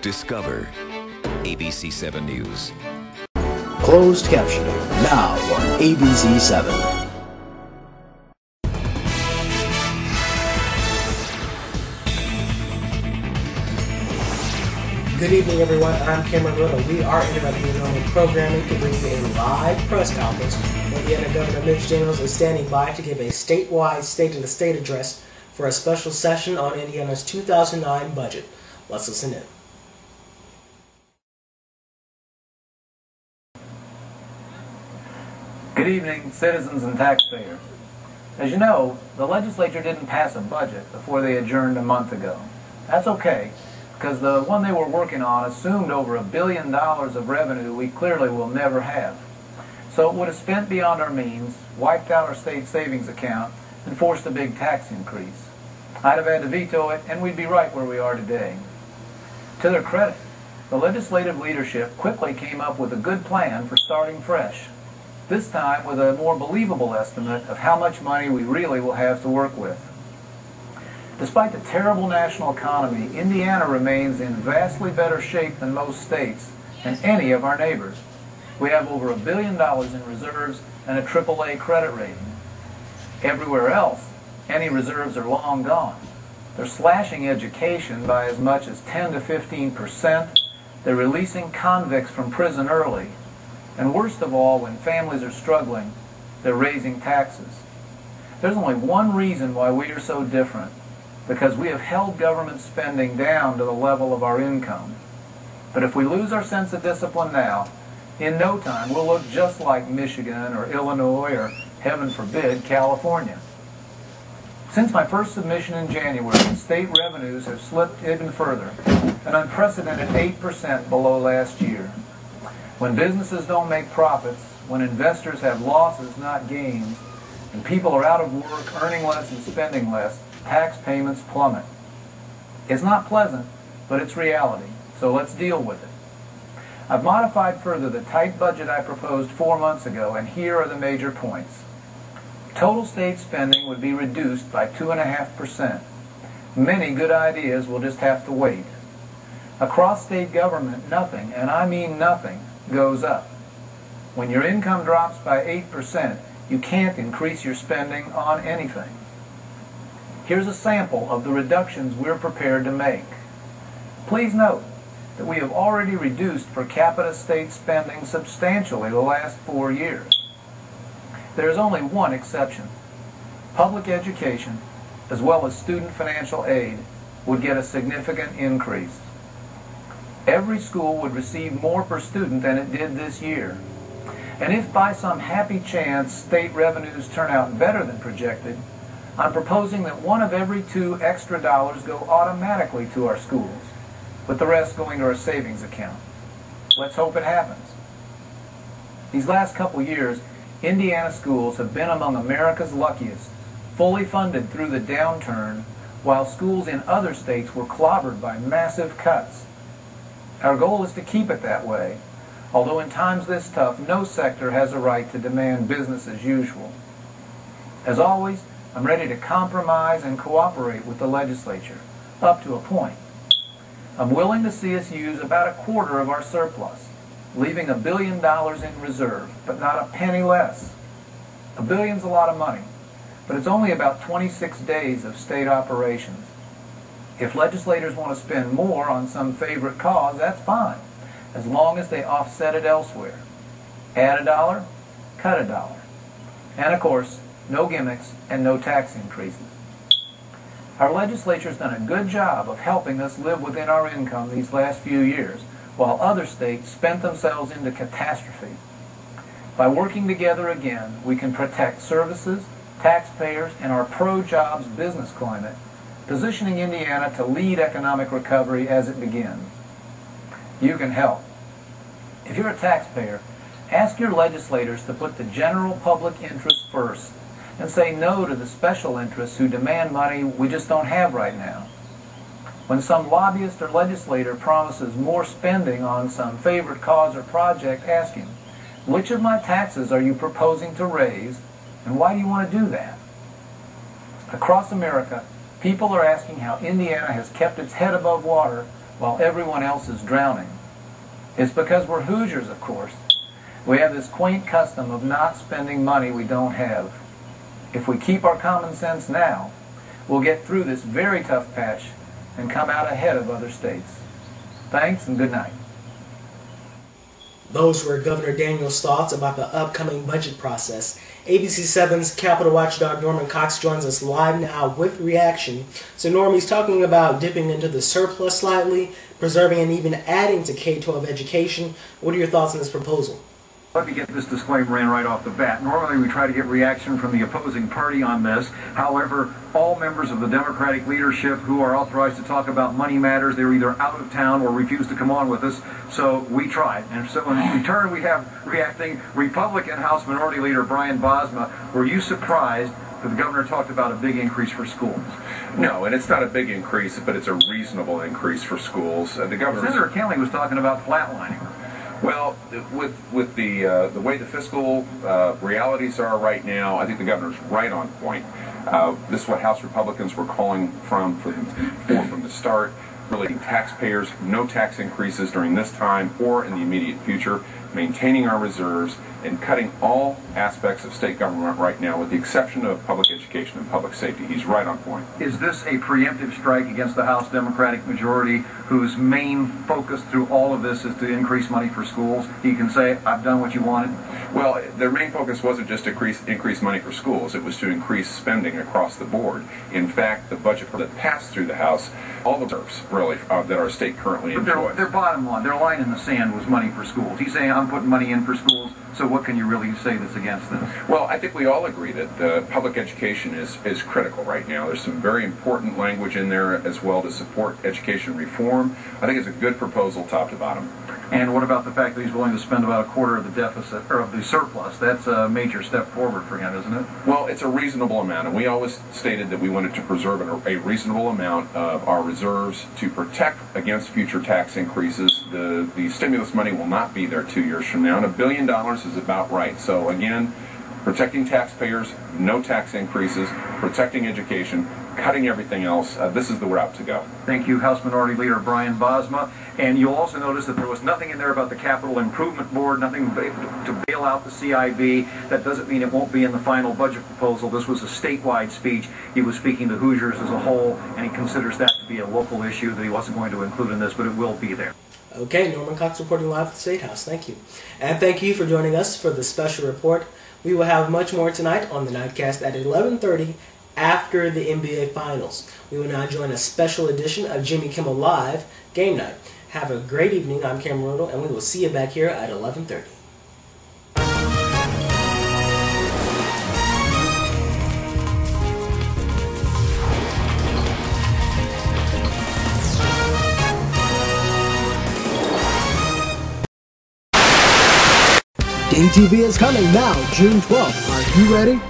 Discover ABC7 News. Closed captioning now on ABC7. Good evening, everyone. I'm Cameron Ridle. We are interrupting the normal programming to bring you a live press conference. Indiana Governor Mitch Daniels is standing by to give a statewide State of the State address for a special session on Indiana's 2009 budget. Let's listen in. Good evening, citizens and taxpayers. As you know, the legislature didn't pass a budget before they adjourned a month ago. That's okay, because the one they were working on assumed over $1 billion of revenue we clearly will never have. So it would have spent beyond our means, wiped out our state savings account, and forced a big tax increase. I'd have had to veto it, and we'd be right where we are today. To their credit, the legislative leadership quickly came up with a good plan for starting fresh, this time with a more believable estimate of how much money we really will have to work with. Despite the terrible national economy, Indiana remains in vastly better shape than most states and any of our neighbors. We have over $1 billion in reserves and a AAA credit rating. Everywhere else, any reserves are long gone. They're slashing education by as much as 10 to 15%. They're releasing convicts from prison early. And worst of all, when families are struggling, they're raising taxes. There's only one reason why we are so different, because we have held government spending down to the level of our income. But if we lose our sense of discipline now, in no time we'll look just like Michigan or Illinois or, heaven forbid, California. Since my first submission in January, state revenues have slipped even further, an unprecedented 8% below last year. When businesses don't make profits, when investors have losses, not gains, and people are out of work, earning less and spending less, tax payments plummet. It's not pleasant, but it's reality, so let's deal with it. I've modified further the tight budget I proposed 4 months ago, and here are the major points. Total state spending would be reduced by 2.5%. Many good ideas will just have to wait. Across state government, nothing, and I mean nothing, goes up. When your income drops by 8%, you can't increase your spending on anything. Here's a sample of the reductions we're prepared to make. Please note that we have already reduced per capita state spending substantially the last 4 years. There is only one exception. Public education, as well as student financial aid, would get a significant increase. Every school would receive more per student than it did this year. And if by some happy chance state revenues turn out better than projected, I'm proposing that one of every 2 extra dollars go automatically to our schools, with the rest going to our savings account. Let's hope it happens. These last couple years, Indiana schools have been among America's luckiest, fully funded through the downturn, while schools in other states were clobbered by massive cuts. Our goal is to keep it that way, although in times this tough, no sector has a right to demand business as usual. As always, I'm ready to compromise and cooperate with the legislature, up to a point. I'm willing to see us use about 1/4 of our surplus, leaving $1 billion in reserve, but not a penny less. $1 billion's a lot of money, but it's only about 26 days of state operations. If legislators want to spend more on some favorite cause, that's fine, as long as they offset it elsewhere. Add $1, cut $1. And of course, no gimmicks and no tax increases. Our legislature's done a good job of helping us live within our income these last few years, while other states spent themselves into catastrophe. By working together again, we can protect services, taxpayers, and our pro-jobs business climate, positioning Indiana to lead economic recovery as it begins. You can help. If you're a taxpayer, ask your legislators to put the general public interest first and say no to the special interests who demand money we just don't have right now. When some lobbyist or legislator promises more spending on some favorite cause or project, ask him, which of my taxes are you proposing to raise, and why do you want to do that? Across America, people are asking how Indiana has kept its head above water while everyone else is drowning? It's because we're Hoosiers, of course. We have this quaint custom of not spending money we don't have. If we keep our common sense now, we'll get through this very tough patch and come out ahead of other states. Thanks and good night. Those were Governor Daniels' thoughts about the upcoming budget process. ABC7's Capitol Watchdog Norman Cox joins us live now with reaction. So Norm, he's talking about dipping into the surplus slightly, preserving and even adding to K-12 education. What are your thoughts on this proposal? Let me get this disclaimer in right off the bat. Normally we try to get reaction from the opposing party on this. However, all members of the Democratic leadership who are authorized to talk about money matters, they're either out of town or refuse to come on with us. So we tried. And so in return we have reacting Republican House Minority Leader Brian Bosma. Were you surprised that the governor talked about a big increase for schools? No, and it's not a big increase, but it's a reasonable increase for schools. The governor, Senator Kelly, was talking about flatlining. Well, with the way the fiscal realities are right now, I think the governor's right on point. This is what House Republicans were calling from the start. Really, taxpayers, no tax increases during this time or in the immediate future, maintaining our reserves, and cutting all aspects of state government right now, with the exception of public education and public safety. He's right on point. Is this a preemptive strike against the House Democratic majority, whose main focus through all of this is to increase money for schools? You can say, I've done what you wanted. Well, their main focus wasn't just to increase money for schools. It was to increase spending across the board. In fact, the budget that passed through the House, all the reserves, really, that our state currently enjoys. Their bottom line, their line in the sand was money for schools. He's saying, I'm putting money in for schools. So what can you really say that's against this? Well, I think we all agree that public education is critical right now. There's some very important language in there as well to support education reform. I think it's a good proposal top to bottom. And what about the fact that he's willing to spend about a quarter of the deficit, or of the surplus? That's a major step forward for him, isn't it? Well, it's a reasonable amount, and we always stated that we wanted to preserve a reasonable amount of our reserves to protect against future tax increases. The stimulus money will not be there 2 years from now, and $1 billion is about right. So again, protecting taxpayers, no tax increases, protecting education, cutting everything else. This is the route to go. Thank you, House Minority Leader Brian Bosma. And you'll also notice that there was nothing in there about the Capital Improvement Board, nothing to bail out the CIB. That doesn't mean it won't be in the final budget proposal. This was a statewide speech. He was speaking to Hoosiers as a whole, and he considers that to be a local issue that he wasn't going to include in this, but it will be there. Okay, Norman Cox reporting live at the State House. Thank you. And thank you for joining us for the special report. We will have much more tonight on the Nightcast at 11:30 after the NBA Finals. We will now join a special edition of Jimmy Kimmel Live Game Night. Have a great evening. I'm Cameron Ridle, and we will see you back here at 11:30. DTV is coming now, June 12th. Are you ready?